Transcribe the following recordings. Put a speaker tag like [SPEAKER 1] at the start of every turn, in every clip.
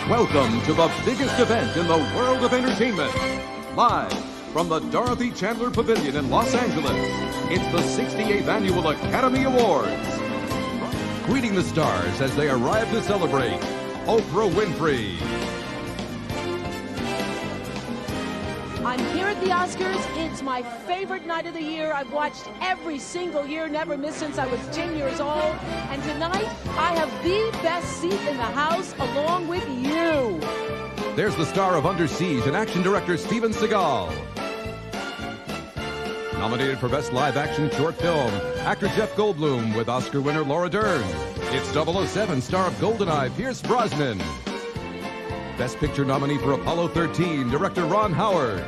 [SPEAKER 1] Welcome to the biggest event in the world of entertainment. Live from the Dorothy Chandler Pavilion in Los Angeles, it's the 68th Annual Academy Awards. Greeting the stars as they arrive to celebrate, Oprah Winfrey.
[SPEAKER 2] I'm here at the Oscars. It's my favorite night of the year. I've watched every single year, never missed since I was 10 years old. And tonight, I have the best seat in the house along with you.
[SPEAKER 1] There's the star of Under Siege and action director Steven Seagal. Nominated for Best Live Action Short Film, actor Jeff Goldblum with Oscar winner Laura Dern. It's 007 star of GoldenEye, Pierce Brosnan. Best Picture nominee for Apollo 13, director Ron Howard.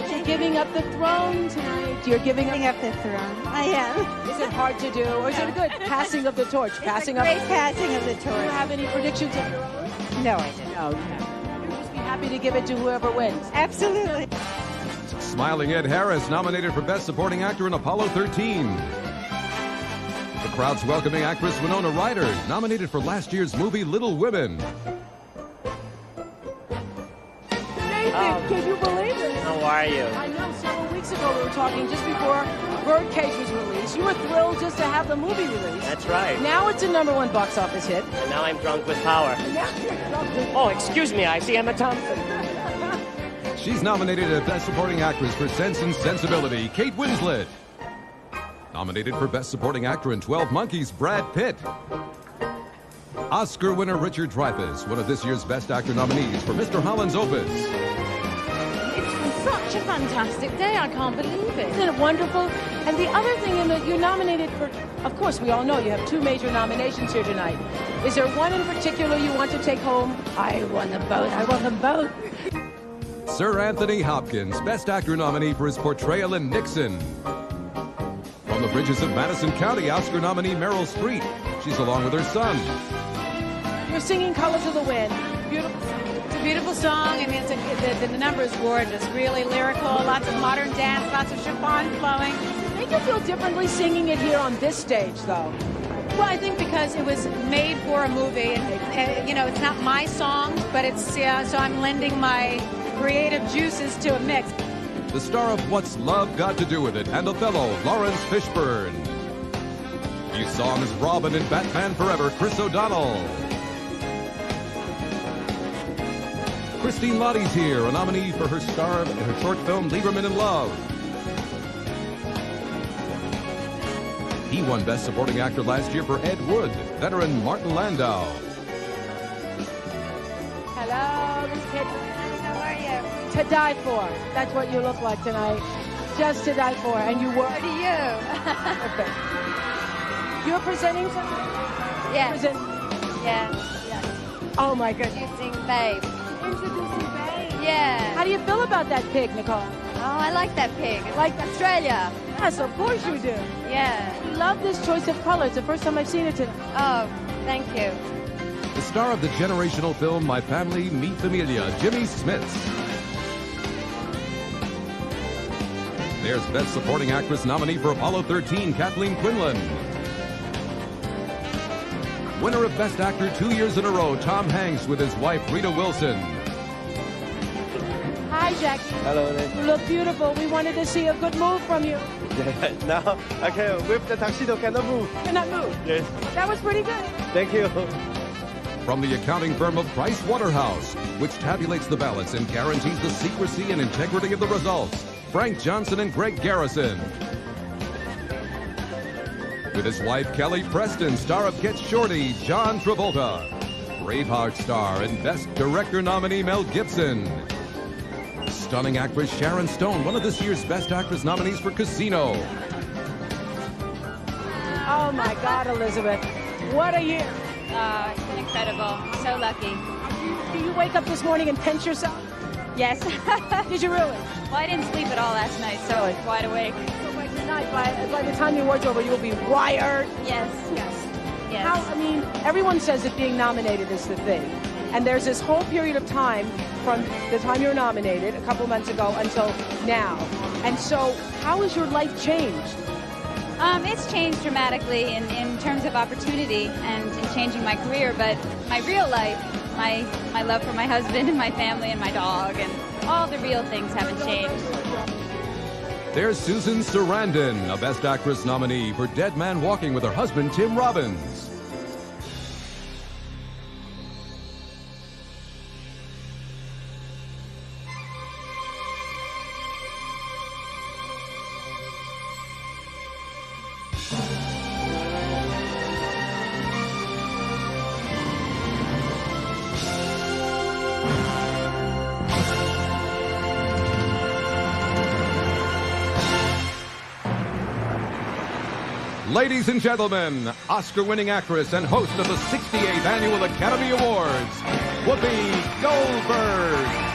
[SPEAKER 2] You're giving up the throne tonight. You're giving up
[SPEAKER 3] the throne. I am.
[SPEAKER 2] Is it hard to do, or is it a good passing of the torch? Passing
[SPEAKER 3] great passing of the torch.
[SPEAKER 2] Do you have any predictions of your own?
[SPEAKER 3] No, I don't.
[SPEAKER 2] No, you haven't. You'll just be happy to give it to whoever wins.
[SPEAKER 3] Absolutely.
[SPEAKER 1] Smiling Ed Harris, nominated for Best Supporting Actor in Apollo 13. The crowd's welcoming actress Winona Ryder, nominated for last year's movie Little Women.
[SPEAKER 2] Nathan, can you believe it?
[SPEAKER 4] How are you?
[SPEAKER 2] I know, several weeks ago we were talking just before Birdcage was released. You were thrilled just to have the movie released.
[SPEAKER 4] That's right.
[SPEAKER 2] Now it's a #1 box office hit.
[SPEAKER 4] And now I'm drunk with power.
[SPEAKER 2] And now you're drunk with
[SPEAKER 4] Oh, excuse me, I see Emma Thompson.
[SPEAKER 1] She's nominated as Best Supporting Actress for Sense and Sensibility, Kate Winslet. Nominated for Best Supporting Actor in 12 Monkeys, Brad Pitt. Oscar winner Richard Dreyfuss, one of this year's Best Actor nominees for Mr. Holland's Opus.
[SPEAKER 5] It's such a fantastic day. I can't believe it.
[SPEAKER 2] Isn't it wonderful? And the other thing, Emma, you're nominated for, of course, we all know you have 2 major nominations here tonight. Is there one in particular you want to take home? I want them both. I want them both.
[SPEAKER 1] Sir Anthony Hopkins, Best Actor nominee for his portrayal in Nixon. From the Bridges of Madison County, Oscar nominee Meryl Streep. She's along with her son.
[SPEAKER 2] You're singing Colors of the Wind. Beautiful song.
[SPEAKER 5] It's a beautiful song. I mean, the number is gorgeous. Really lyrical. Lots of modern dance. Lots of chiffon flowing.
[SPEAKER 2] Does it make you feel differently singing it here on this stage, though?
[SPEAKER 5] Well, I think because it was made for a movie, and you know, it's not my song, but it's so I'm lending my creative juices to a mix.
[SPEAKER 1] The star of What's Love Got to Do With It and Othello, Lawrence Fishburne. You saw him as Robin in Batman Forever, Chris O'Donnell. Christine Lahti's here, a nominee for her star in her short film Lieberman in Love. He won Best Supporting Actor last year for Ed Wood, veteran Martin Landau.
[SPEAKER 2] Hello, Miss Kate.
[SPEAKER 3] How are you?
[SPEAKER 2] To die for. That's what you look like tonight. Just to die for. And you were.
[SPEAKER 3] How do you?
[SPEAKER 2] Okay. You're presenting something?
[SPEAKER 3] Yes.
[SPEAKER 2] Yes. Oh, my goodness.
[SPEAKER 3] Introducing Babe.
[SPEAKER 2] Introducing Babe.
[SPEAKER 3] Yeah.
[SPEAKER 2] How do you feel about that pig, Nicole?
[SPEAKER 3] Oh, I like that pig.
[SPEAKER 2] Like
[SPEAKER 3] Australia.
[SPEAKER 2] Yes, of course you do.
[SPEAKER 3] Yeah.
[SPEAKER 2] I love this choice of color. It's the first time I've seen it tonight.
[SPEAKER 3] Oh, thank you.
[SPEAKER 1] The star of the generational film My Family, Mi Familia, Jimmy Smits. There's Best Supporting Actress nominee for Apollo 13, Kathleen Quinlan. Winner of Best Actor 2 years in a row, Tom Hanks with his wife, Rita Wilson.
[SPEAKER 2] Hi, Jackie.
[SPEAKER 6] Hello.
[SPEAKER 2] You look beautiful. We wanted to see a good move from you.
[SPEAKER 6] Now, okay, with the tuxedo, cannot move.
[SPEAKER 2] Cannot move.
[SPEAKER 6] Yes.
[SPEAKER 2] That was pretty good.
[SPEAKER 6] Thank you.
[SPEAKER 1] From the accounting firm of Price Waterhouse, which tabulates the ballots and guarantees the secrecy and integrity of the results, Frank Johnson and Greg Garrison. With his wife, Kelly Preston, star of Get Shorty, John Travolta. Braveheart star and Best Director nominee, Mel Gibson. Stunning actress Sharon Stone, one of this year's Best Actress nominees for Casino.
[SPEAKER 2] Oh, my God, Elizabeth. What a year.
[SPEAKER 5] It's been incredible. So lucky.
[SPEAKER 2] Do you wake up this morning and pinch yourself?
[SPEAKER 5] Yes.
[SPEAKER 2] Did you really?
[SPEAKER 5] Well, I didn't sleep at all last night, so
[SPEAKER 2] Really?
[SPEAKER 5] wide awake.
[SPEAKER 2] So by tonight, by the time the award's over, you'll be wired.
[SPEAKER 5] Yes. Yes.
[SPEAKER 2] How, I mean, everyone says that being nominated is the thing. And there's this whole period of time from the time you were nominated, a couple months ago, until now. And so, how has your life changed?
[SPEAKER 5] It's changed dramatically in terms of opportunity and in
[SPEAKER 3] changing my career, but my real life, my love for my husband and my family and my dog and all the real things haven't changed.
[SPEAKER 1] There's Susan Sarandon, a Best Actress nominee for Dead Man Walking with her husband, Tim Robbins. Ladies and gentlemen, Oscar-winning actress and host of the 68th Annual Academy Awards, Whoopi Goldberg.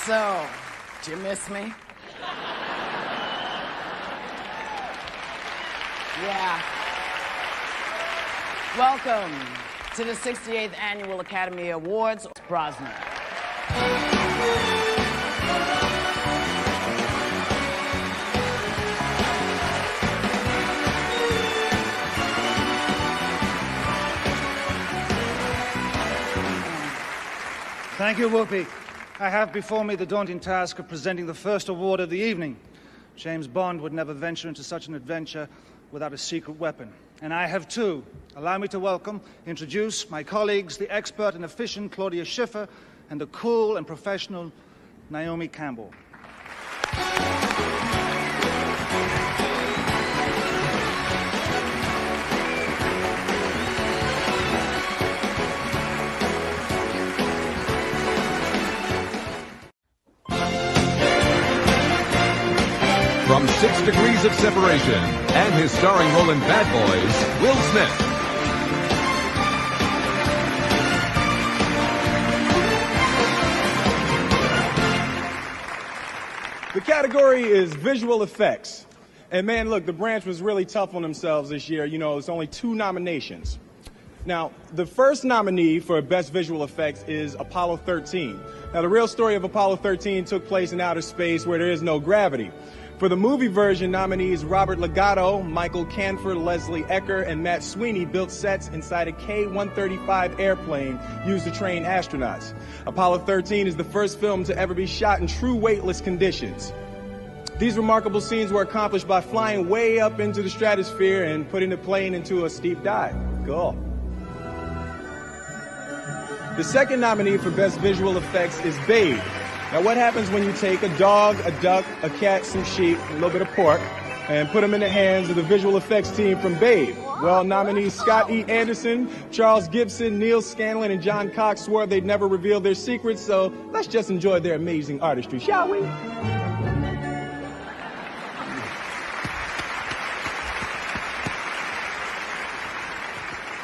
[SPEAKER 7] So, did you miss me? Yeah. Welcome to the 68th Annual Academy Awards, Brosnan.
[SPEAKER 8] Thank you, Whoopi. I have before me the daunting task of presenting the first award of the evening. James Bond would never venture into such an adventure without a secret weapon. And I have too. Allow me to introduce my colleagues, the expert and efficient Claudia Schiffer, and the cool and professional Naomi Campbell.
[SPEAKER 1] From 6 Degrees of Separation and his starring role in Bad Boys, Will Smith.
[SPEAKER 9] The category is visual effects. And man, look, the branch was really tough on themselves this year. You know, it's only 2 nominations. Now, the first nominee for Best Visual Effects is Apollo 13. Now, the real story of Apollo 13 took place in outer space where there is no gravity. For the movie version, nominees Robert Legato, Michael Canford, Leslie Ecker, and Matt Sweeney built sets inside a K-135 airplane used to train astronauts. Apollo 13 is the first film to ever be shot in true weightless conditions. These remarkable scenes were accomplished by flying way up into the stratosphere and putting the plane into a steep dive. Cool. The second nominee for Best Visual Effects is Babe. Now, what happens when you take a dog, a duck, a cat, some sheep, a little bit of pork, and put them in the hands of the visual effects team from Babe? Well, nominees Scott E. Anderson, Charles Gibson, Neil Scanlon, and John Cox swore they'd never reveal their secrets, so let's just enjoy their amazing artistry, shall we?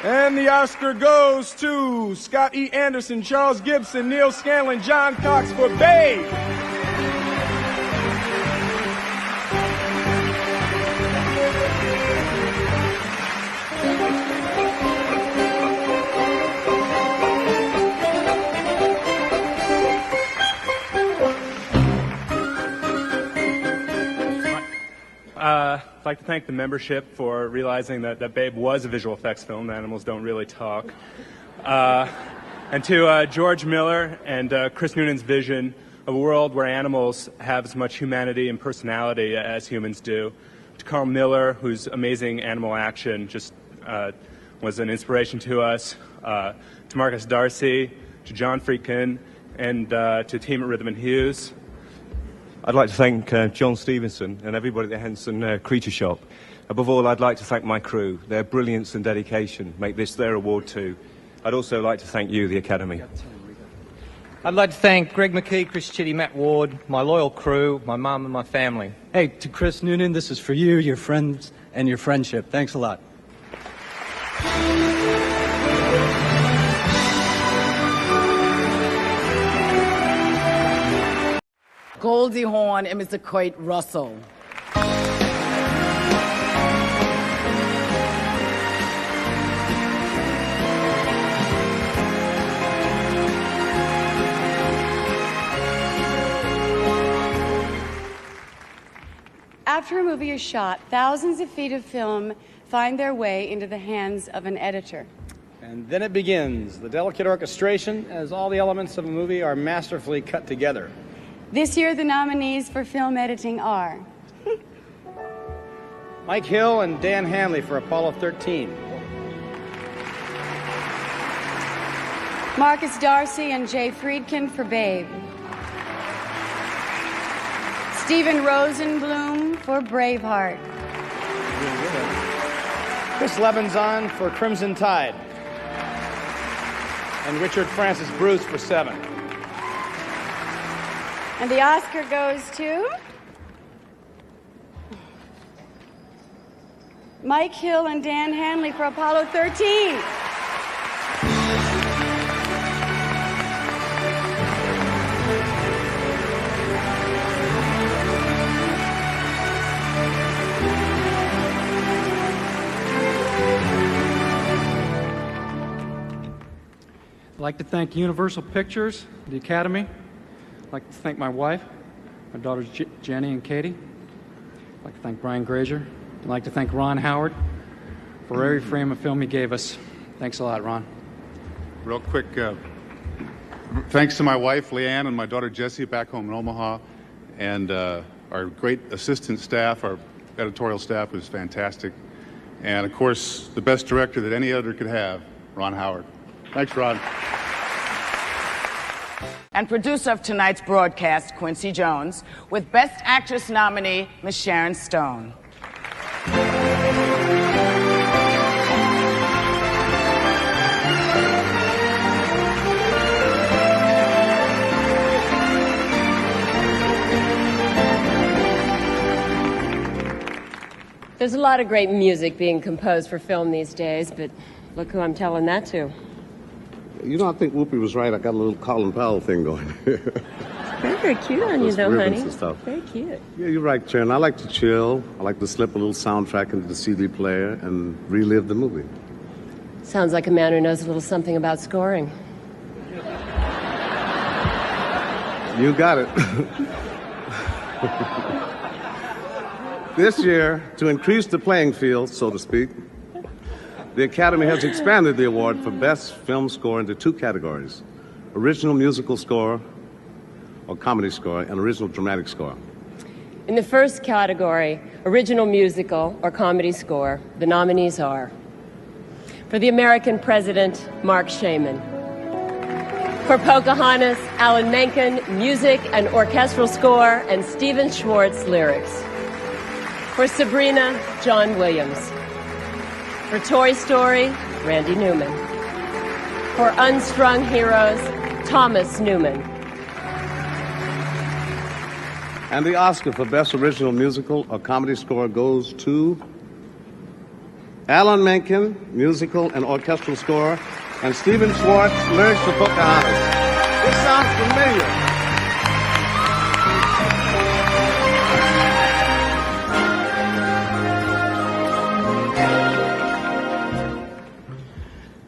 [SPEAKER 9] And the Oscar goes to Scott E. Anderson, Charles Gibson, Neil Scanlon, John Cox for Babe.
[SPEAKER 10] I'd like to thank the membership for realizing that Babe was a visual effects film. Animals don't really talk. And to George Miller and Chris Noonan's vision of a world where animals have as much humanity and personality as humans do. To Carl Miller, whose amazing animal action just was an inspiration to us. To Marcus Darcy, to John Friedkin, and to the team at Rhythm and Hughes.
[SPEAKER 11] I'd like to thank John Stevenson and everybody at the Henson Creature Shop. Above all, I'd like to thank my crew. Their brilliance and dedication make this their award too. I'd also like to thank you, the Academy.
[SPEAKER 12] I'd like to thank Greg McKee, Chris Chitty, Matt Ward, my loyal crew, my mum and my family.
[SPEAKER 13] Hey, to Chris Noonan, this is for you, your friends, and your friendship. Thanks a lot.
[SPEAKER 7] Goldie Hawn and Mr. Kurt Russell.
[SPEAKER 14] After a movie is shot, thousands of feet of film find their way into the hands of an editor.
[SPEAKER 15] And then it begins, the delicate orchestration, as all the elements of a movie are masterfully cut together.
[SPEAKER 14] This year, the nominees for film editing are
[SPEAKER 15] Mike Hill and Dan Hanley for Apollo 13.
[SPEAKER 14] Marcus Darcy and Jay Friedkin for Babe. Stephen Rosenblum for Braveheart.
[SPEAKER 15] Chris Levinson for Crimson Tide. And Richard Francis Bruce for Seven.
[SPEAKER 14] And the Oscar goes to Mike Hill and Dan Hanley for Apollo 13.
[SPEAKER 16] I'd like to thank Universal Pictures, the Academy. I'd like to thank my wife, my daughters Jenny and Katie. I'd like to thank Brian Grazer. I'd like to thank Ron Howard for every frame of film he gave us. Thanks a lot, Ron.
[SPEAKER 17] Real quick, thanks to my wife, Leanne, and my daughter, Jessie, back home in Omaha, and our great assistant staff, our editorial staff was fantastic, and, of course, the best director that any editor could have, Ron Howard. Thanks, Ron.
[SPEAKER 7] And producer of tonight's broadcast, Quincy Jones, with Best Actress nominee, Ms. Sharon Stone.
[SPEAKER 18] There's a lot of great music being composed for film these days, but look who I'm telling that to.
[SPEAKER 19] You know, I think Whoopi was right. I got a little Colin Powell thing going.
[SPEAKER 18] Very cute on you, though, honey.
[SPEAKER 19] And stuff.
[SPEAKER 18] Very cute.
[SPEAKER 19] Yeah, you're right, Sharon. I like to chill. I like to slip a little soundtrack into the CD player and relive the movie.
[SPEAKER 18] Sounds like a man who knows a little something about scoring.
[SPEAKER 19] You got it. This year, to increase the playing field, so to speak, the Academy has expanded the award for Best Film Score into two categories: original musical score or comedy score and original dramatic score.
[SPEAKER 18] In the first category, original musical or comedy score, the nominees are for The American President, Mark Shaman. For Pocahontas, Alan Menken, music and orchestral score, and Stephen Schwartz, lyrics. For Sabrina, John Williams. For Toy Story, Randy Newman. For Unstrung Heroes, Thomas Newman.
[SPEAKER 19] And the Oscar for Best Original Musical or Comedy Score goes to Alan Menken, musical and orchestral score, and Stephen Schwartz, lyrics for Pocahontas. This sounds familiar.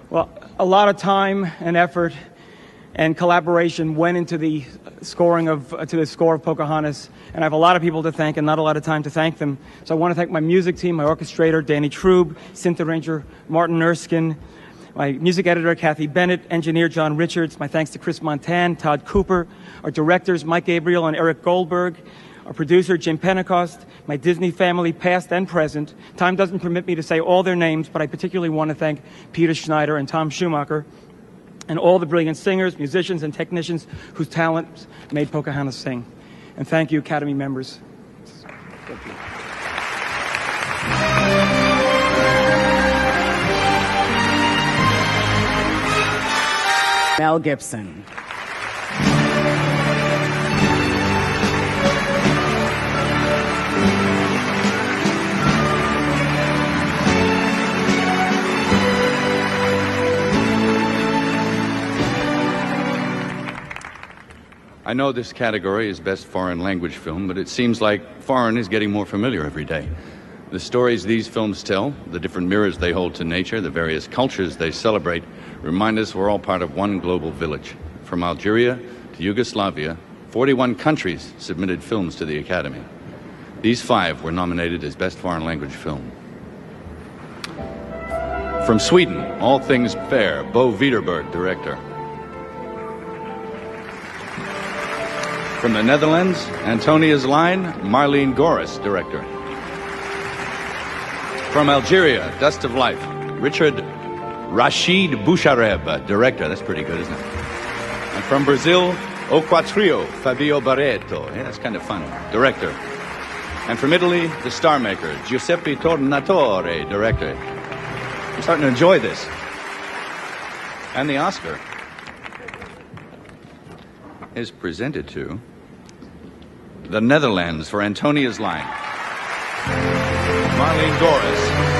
[SPEAKER 20] Well, a lot of time and effort and collaboration went into the scoring of the score of Pocahontas, and I have a lot of people to thank and not a lot of time to thank them. So I want to thank my music team, my orchestrator, Danny Trube, synth arranger, Martin Erskine, my music editor, Kathy Bennett, engineer, John Richards. My thanks to Chris Montan, Todd Cooper, our directors, Mike Gabriel and Eric Goldberg, our producer, Jim Pentecost, my Disney family, past and present. Time doesn't permit me to say all their names, but I particularly want to thank Peter Schneider and Tom Schumacher, and all the brilliant singers, musicians, and technicians whose talent made Pocahontas sing. And thank you, Academy members. Thank you.
[SPEAKER 7] Mel Gibson.
[SPEAKER 21] I know this category is Best Foreign Language Film, but it seems like foreign is getting more familiar every day. The stories these films tell, the different mirrors they hold to nature, the various cultures they celebrate, remind us we're all part of one global village. From Algeria to Yugoslavia, 41 countries submitted films to the Academy. These 5 were nominated as Best Foreign Language Film. From Sweden, All Things Fair, Bo Widerberg, director. From the Netherlands, Antonia's Line, Marlene Goris, director. From Algeria, Dust of Life, Richard Rashid Bouchareb, director. That's pretty good, isn't it? And from Brazil, O Quatrio, Fabio Barreto. Yeah, that's kind of fun. Director. And from Italy, the star maker, Giuseppe Tornatore, director. I'm starting to enjoy this. And the Oscar is presented to the Netherlands for Antonia's Line. Marlene Goris.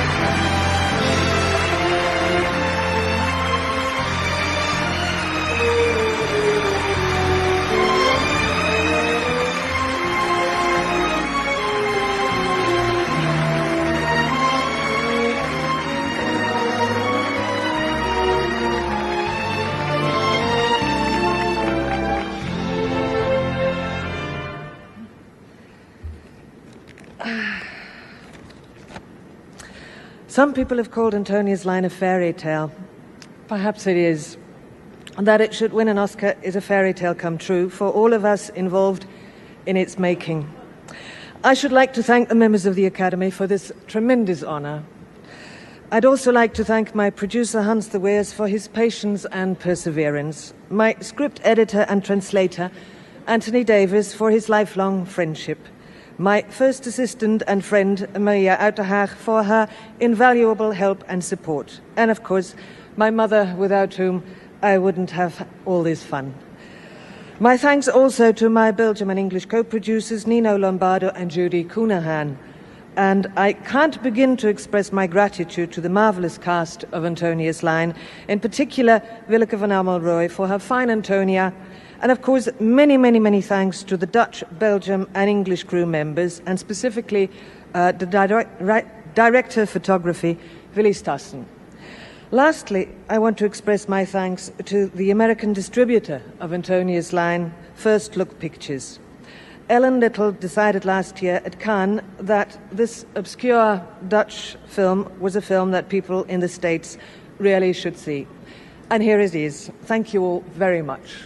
[SPEAKER 22] Some people have called Antonia's Line a fairy tale. Perhaps it is. That it should win an Oscar is a fairy tale come true for all of us involved in its making. I should like to thank the members of the Academy for this tremendous honor. I'd also like to thank my producer Hans de Weers for his patience and perseverance, my script editor and translator Anthony Davis for his lifelong friendship, my first assistant and friend, Maria Uiterhaag, for her invaluable help and support. And, of course, my mother, without whom I wouldn't have all this fun. My thanks also to my Belgium and English co-producers, Nino Lombardo and Judy Coonahan. And I can't begin to express my gratitude to the marvelous cast of Antonia's Line, in particular Willeke van Amelrooy for her fine Antonia, and of course many, many, many thanks to the Dutch, Belgium and English crew members, and specifically the director of photography, Willy Stassen. Lastly, I want to express my thanks to the American distributor of Antonia's Line, First Look Pictures. Ellen Little decided last year at Cannes that this obscure Dutch film was a film that people in the States really should see. And here it is. Thank you all very much.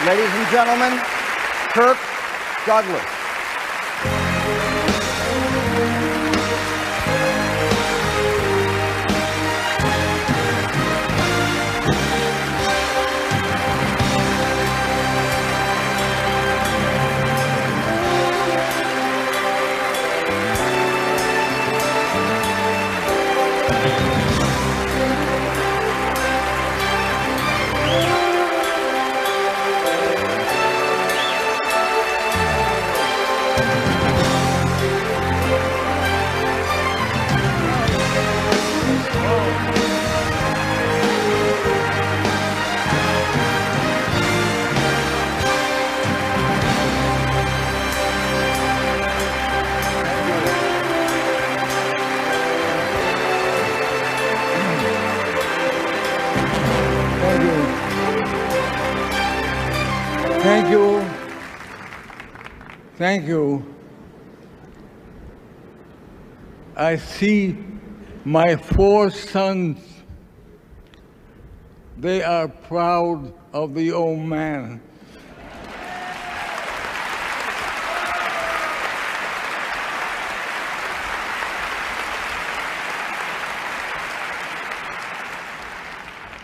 [SPEAKER 23] Ladies and gentlemen, Kirk Douglas.
[SPEAKER 24] Thank you. Thank you. I see my 4 sons. They are proud of the old man.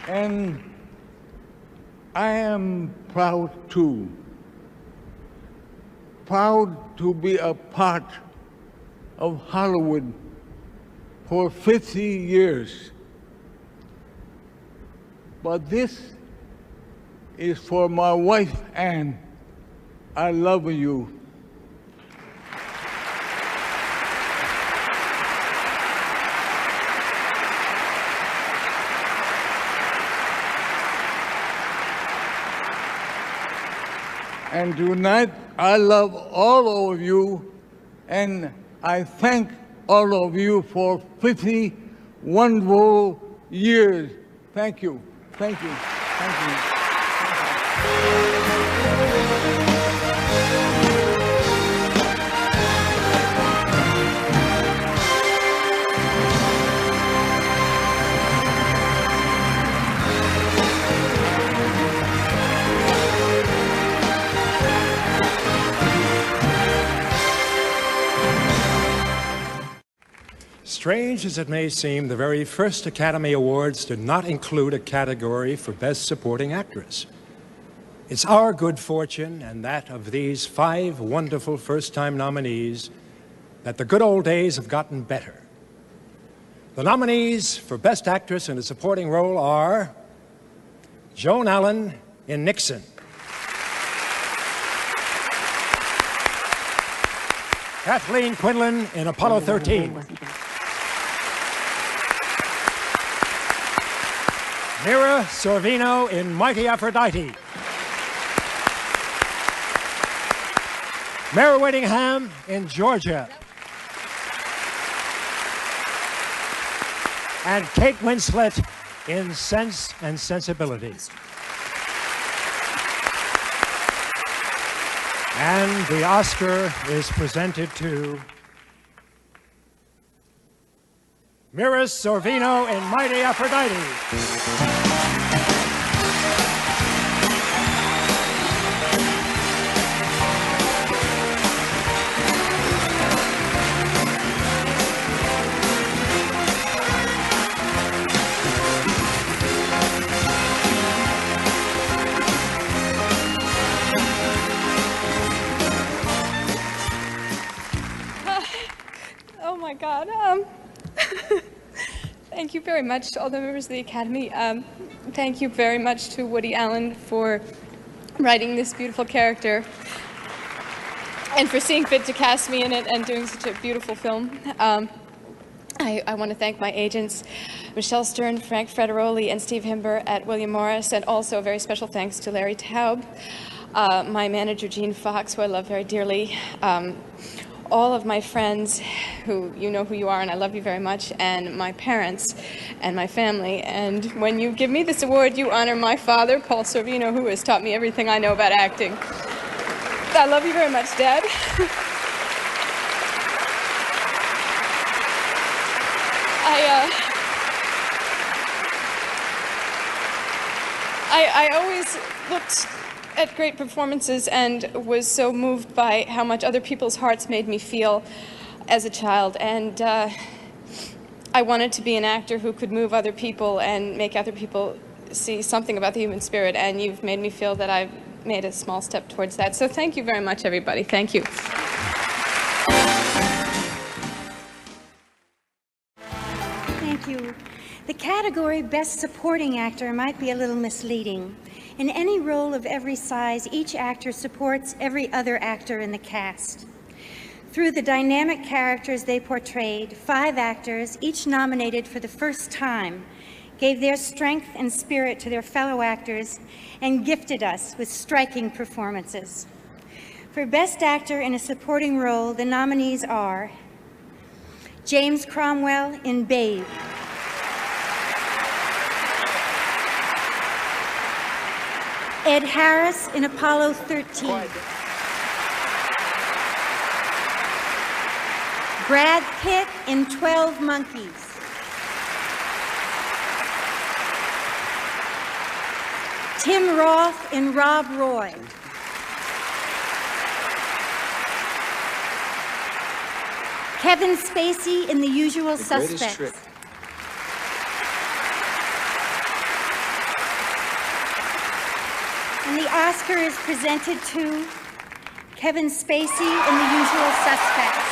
[SPEAKER 24] And I am proud too. Proud to be a part of Hollywood for 50 years. But this is for my wife, Anne, I love you. And tonight, I love all of you, and I thank all of you for 50 wonderful years. Thank you. Thank you. Thank you.
[SPEAKER 2] Strange as it may seem, the very first Academy Awards did not include a category for Best Supporting Actress. It's our good fortune and that of these 5 wonderful first-time nominees that the good old days have gotten better. The nominees for Best Actress in a Supporting Role are Joan Allen in Nixon, Kathleen Quinlan in Apollo 13, Mira Sorvino in Mighty Aphrodite, Mare Whittingham in Georgia, and Kate Winslet in Sense and Sensibility. And the Oscar is presented to Mira Sorvino in Mighty Aphrodite.
[SPEAKER 4] Oh my God. Thank you very much to all the members of the Academy. Thank you very much to Woody Allen for writing this beautiful character and for seeing fit to cast me in it and doing such a beautiful film. I want to thank my agents, Michelle Stern, Frank Frederoli, and Steve Himber at William Morris, and also a very special thanks to Larry Taub, my manager, Gene Fox, who I love very dearly, all of my friends who you know who you are and I love you very much, and my parents and my family. And when you give me this award, you honor my father, Paul Sorvino, who has taught me everything I know about acting. I love you very much, Dad. I always looked at great performances and was so moved by how much other people's hearts made me feel as a child, and I wanted to be an actor who could move other people and make other people see something about the human spirit, and you've made me feel that I've made a small step towards that. So thank you very much, everybody. Thank you.
[SPEAKER 5] Thank you. The category Best Supporting Actor might be a little misleading. In any role of every size, each actor supports every other actor in the cast. Through the dynamic characters they portrayed, 5 actors, each nominated for the first time, gave their strength and spirit to their fellow actors and gifted us with striking performances. For Best Actor in a Supporting Role, the nominees are James Cromwell in Babe, Ed Harris in Apollo 13. Brad Pitt in 12 Monkeys. Tim Roth in Rob Roy. Kevin Spacey in The Usual Suspects. And the Oscar is presented to Kevin Spacey in The Usual Suspects.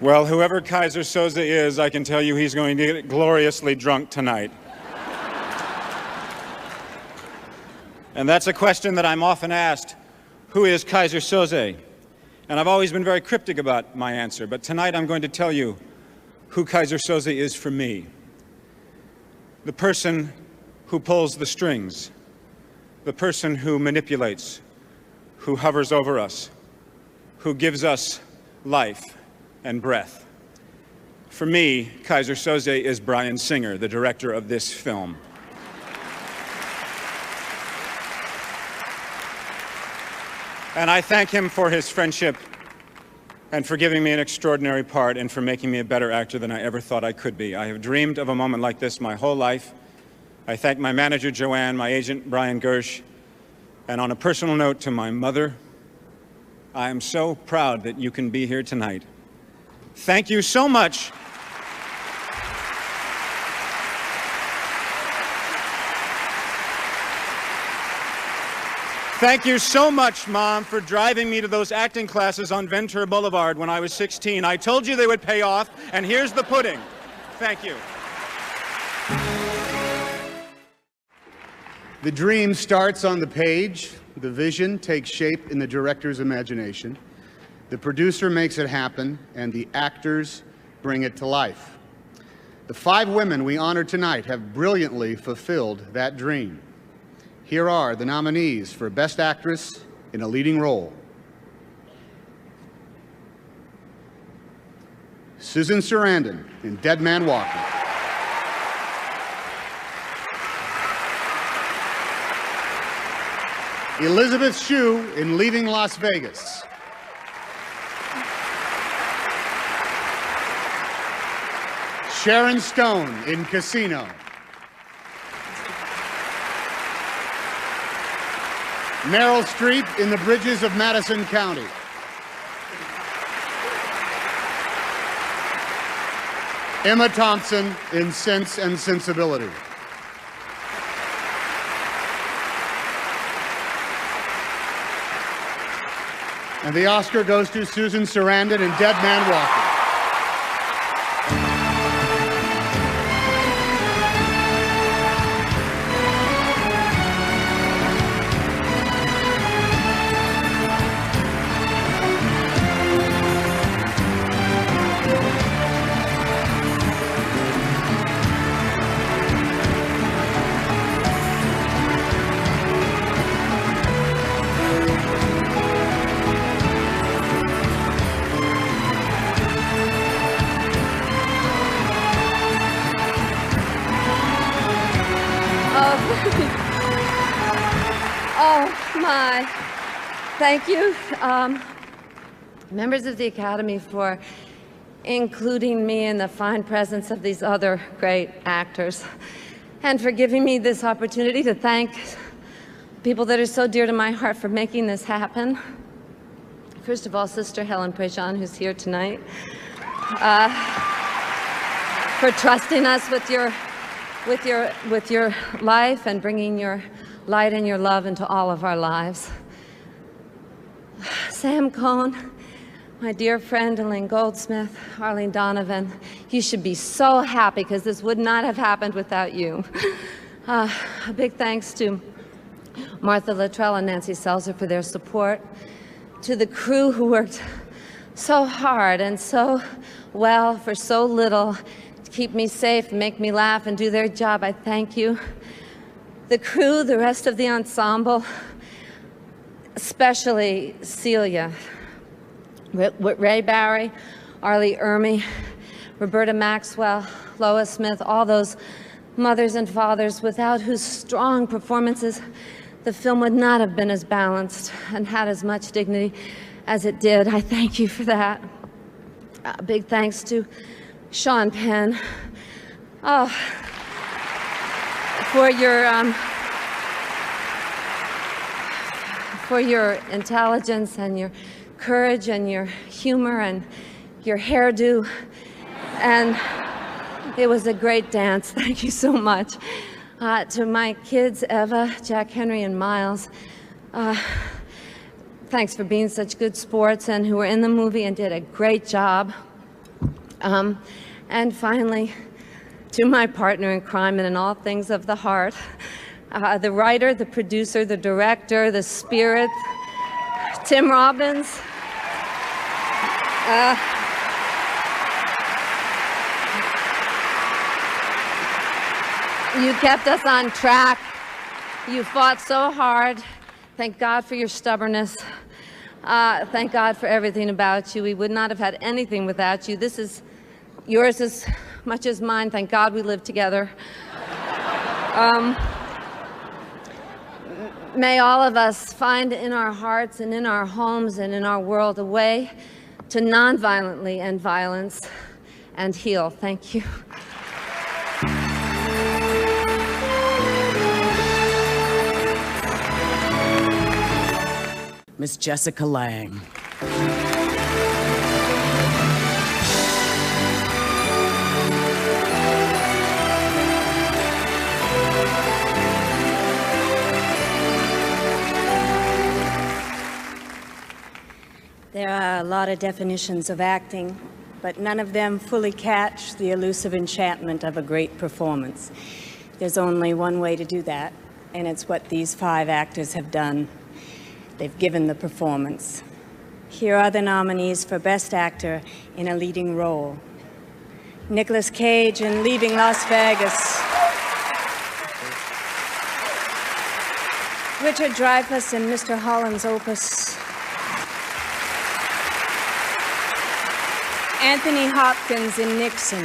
[SPEAKER 1] Well, whoever Kaiser Soze is, I can tell you he's going to get gloriously drunk tonight. And that's a question that I'm often asked, who is Kaiser Soze? And I've always been very cryptic about my answer, but tonight I'm going to tell you who Kaiser Soze is for me. The person who pulls the strings, the person who manipulates, who hovers over us, who gives us life and breath. For me, Kaiser Soze is Bryan Singer, the director of this film. And I thank him for his friendship and for giving me an extraordinary part and for making me a better actor than I ever thought I could be. I have dreamed of a moment like this my whole life. I thank my manager, Joanne, my agent, Brian Gersh, and on a personal note to my mother, I am so proud that you can be here tonight. Thank you so much. Thank you so much, Mom, for driving me to those acting classes on Ventura Boulevard when I was 16. I told you they would pay off, and here's the pudding. Thank you.
[SPEAKER 3] The dream starts on the page. The vision takes shape in the director's imagination. The producer makes it happen, and the actors bring it to life. The 5 women we honor tonight have brilliantly fulfilled that dream. Here are the nominees for Best Actress in a Leading Role. Susan Sarandon in Dead Man Walking. Elizabeth Shue in Leaving Las Vegas. Sharon Stone in Casino. Meryl Streep in The Bridges of Madison County. Emma Thompson in Sense and Sensibility. And the Oscar goes to Susan Sarandon in Dead Man Walking.
[SPEAKER 6] Thank you, members of the Academy, for including me in the fine presence of these other great actors, and for giving me this opportunity to thank people that are so dear to my heart for making this happen. First of all, Sister Helen Prejean, who's here tonight, for trusting us with your life and bringing your light and your love into all of our lives. Sam Cohn, my dear friend Elaine Goldsmith, Arlene Donovan, you should be so happy because this would not have happened without you. A big thanks to Martha Luttrell and Nancy Selzer for their support, to the crew who worked so hard and so well for so little to keep me safe, make me laugh, and do their job. I thank you. The crew, the rest of the ensemble, especially Celia, Ray Barry, Arlie Ermy, Roberta Maxwell, Lois Smith, all those mothers and fathers without whose strong performances the film would not have been as balanced and had as much dignity as it did. I thank you for that. Big thanks to Sean Penn for your intelligence and your courage and your humor and your hairdo. And it was a great dance. Thank you so much. To my kids, Eva, Jack Henry, and Miles, thanks for being such good sports and who were in the movie and did a great job. And finally, to my partner in crime and in all things of the heart, the writer, the producer, the director, the spirit, Tim Robbins. You kept us on track. You fought so hard. Thank God for your stubbornness. Thank God for everything about you. We would not have had anything without you. This is yours as much as mine. Thank God we live together. May all of us find in our hearts and in our homes and in our world a way to non-violently end violence and heal. Thank you.
[SPEAKER 7] Miss Jessica Lange.
[SPEAKER 8] There are a lot of definitions of acting, but none of them fully catch the elusive enchantment of a great performance. There's only one way to do that, and it's what these 5 actors have done. They've given the performance. Here are the nominees for Best Actor in a Leading Role. Nicolas Cage in Leaving Las Vegas. Richard Dreyfuss in Mr. Holland's Opus. Anthony Hopkins in Nixon.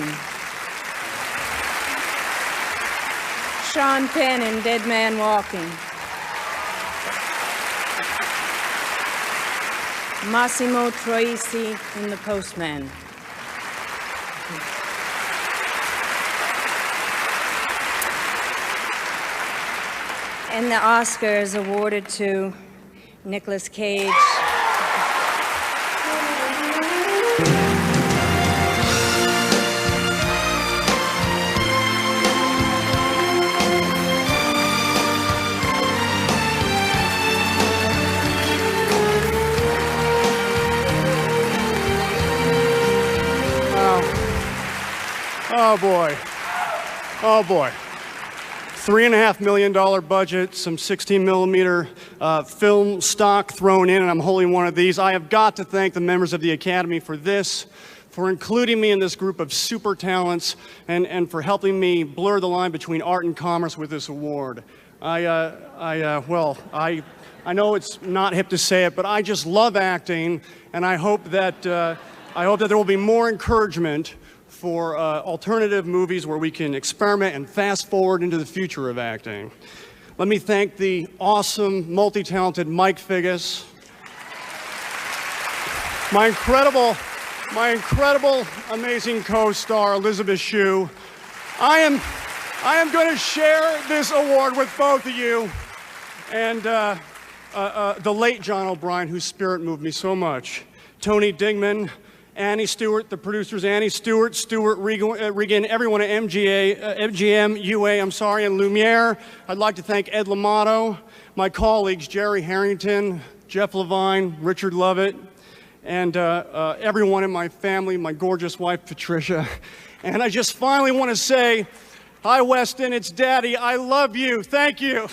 [SPEAKER 8] Sean Penn in Dead Man Walking. Massimo Troisi in The Postman. And the Oscar is awarded to Nicolas Cage.
[SPEAKER 9] Oh boy. Oh boy. $3.5 million budget, some 16mm film stock thrown in, and I'm holding one of these. I have got to thank the members of the Academy for this, for including me in this group of super talents, and for helping me blur the line between art and commerce with this award. I know it's not hip to say it, but I just love acting, and I hope that there will be more encouragement for alternative movies where we can experiment and fast forward into the future of acting. Let me thank the awesome, multi-talented Mike Figgis, my incredible, amazing co-star Elizabeth Shue. I am going to share this award with both of you, and the late John O'Brien, whose spirit moved me so much. Tony Dingman, Annie Stewart, the producers, Annie Stewart, Stuart Regan, everyone at MGM, UA, and Lumiere. I'd like to thank Ed L'Amato, my colleagues, Jerry Harrington, Jeff Levine, Richard Lovett, and everyone in my family, my gorgeous wife, Patricia. And I just finally want to say, hi, Weston, it's Daddy. I love you. Thank you.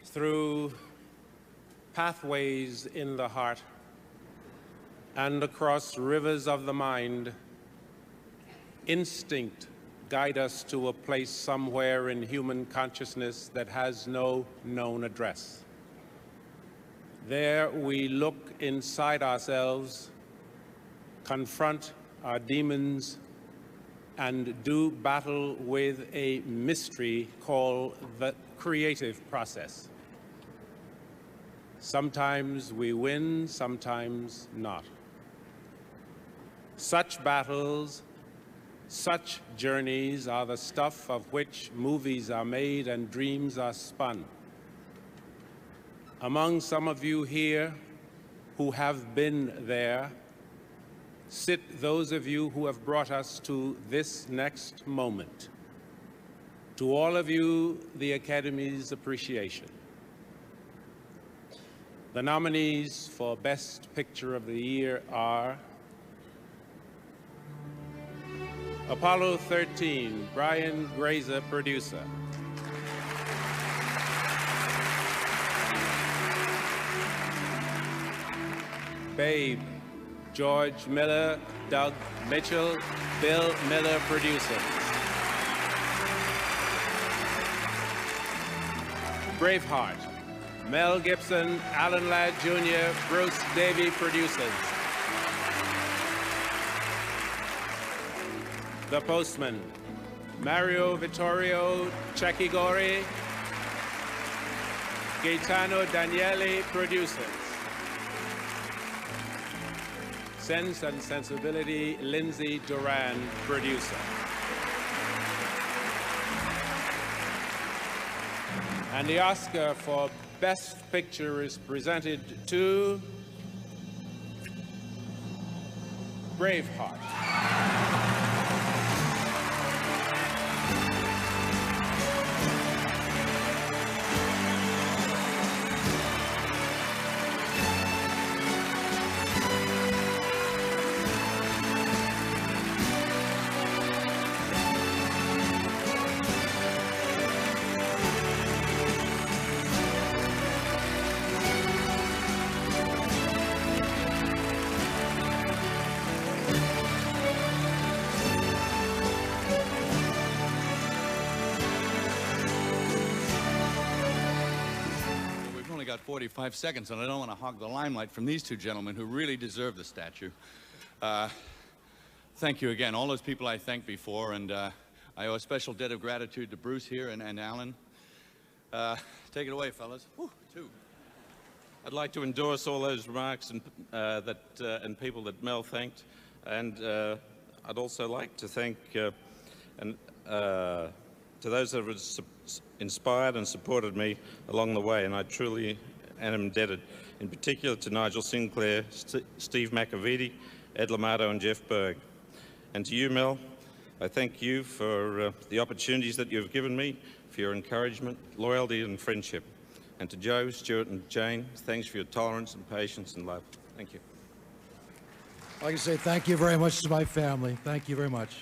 [SPEAKER 10] Through pathways in the heart and across rivers of the mind, instinct guide us to a place somewhere in human consciousness that has no known address. There we look inside ourselves, confront our demons, and do battle with a mystery called the creative process. Sometimes we win, sometimes not. Such battles Such journeys are the stuff of which movies are made and dreams are spun. Among some of you here who have been there, sit those of you who have brought us to this next moment. To all of you, the Academy's appreciation. The nominees for Best Picture of the Year are Apollo 13, Brian Grazer, producer. Babe, George Miller, Doug Mitchell, Bill Miller, producer. Braveheart, Mel Gibson, Alan Ladd Jr., Bruce Davey, producers. The Postman, Mario Vittorio Cecchigori, Gaetano Daniele, producers. Sense and Sensibility, Lindsay Duran, producer. And the Oscar for Best Picture is presented to Braveheart.
[SPEAKER 21] Got 45 seconds, and I don't want to hog the limelight from these two gentlemen who really deserve the statue. Thank you again. All those people I thanked before, and I owe a special debt of gratitude to Bruce here and Alan. Take it away, fellas. Whew, two.
[SPEAKER 11] I'd like to endorse all those remarks and, and people that Mel thanked, and I'd also like to thank to those that have inspired and supported me along the way, and I truly am indebted, in particular to Nigel Sinclair, Steve McAveety, Ed Lamato and Jeff Berg. And to you, Mel, I thank you for the opportunities that you've given me, for your encouragement, loyalty and friendship. And to Joe, Stuart and Jane, thanks for your tolerance and patience and love. Thank you.
[SPEAKER 12] I'd like to say thank you very much to my family. Thank you very much.